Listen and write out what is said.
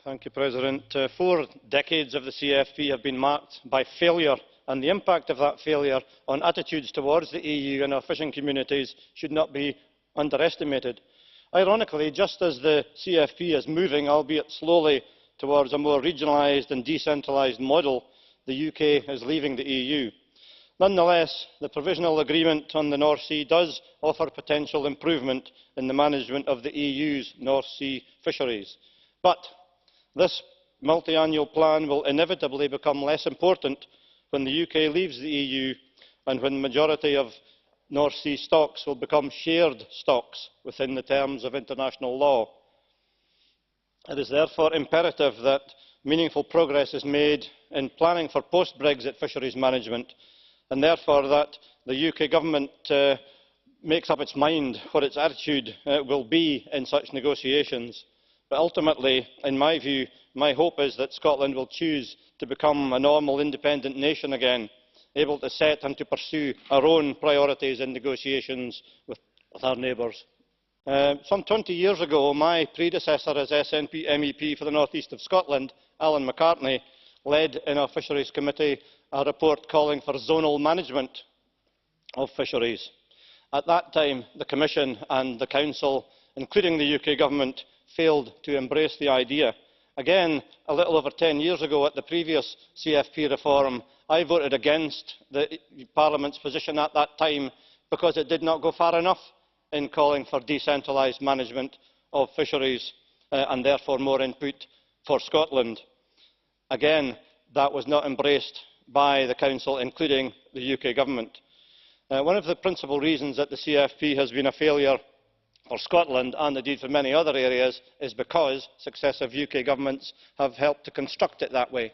Thank you, President. 4 decades of the CFP have been marked by failure, and the impact of that failure on attitudes towards the EU and our fishing communities should not be underestimated. Ironically, just as the CFP is moving, albeit slowly, towards a more regionalised and decentralised model, the UK is leaving the EU. Nonetheless, the provisional agreement on the North Sea does offer potential improvement in the management of the EU's North Sea fisheries. But this multiannual plan will inevitably become less important when the UK leaves the EU and when the majority of North Sea stocks will become shared stocks within the terms of international law. It is therefore imperative that meaningful progress is made in planning for post-Brexit fisheries management, and therefore that the UK Government makes up its mind what its attitude will be in such negotiations. But ultimately, in my view, my hope is that Scotland will choose to become a normal independent nation again, able to set and to pursue our own priorities in negotiations with our neighbours. Some 20 years ago, my predecessor as SNP MEP for the North East of Scotland, Alan McCartney, led in our Fisheries Committee a report calling for zonal management of fisheries. At that time, the Commission and the Council, including the UK Government, failed to embrace the idea. Again, a little over 10 years ago at the previous CFP reform, I voted against the Parliament's position at that time because it did not go far enough in calling for decentralised management of fisheries and therefore more input for Scotland. Again, that was not embraced by the Council, including the UK Government. One of the principal reasons that the CFP has been a failure for Scotland, and indeed for many other areas, is because successive UK governments have helped to construct it that way.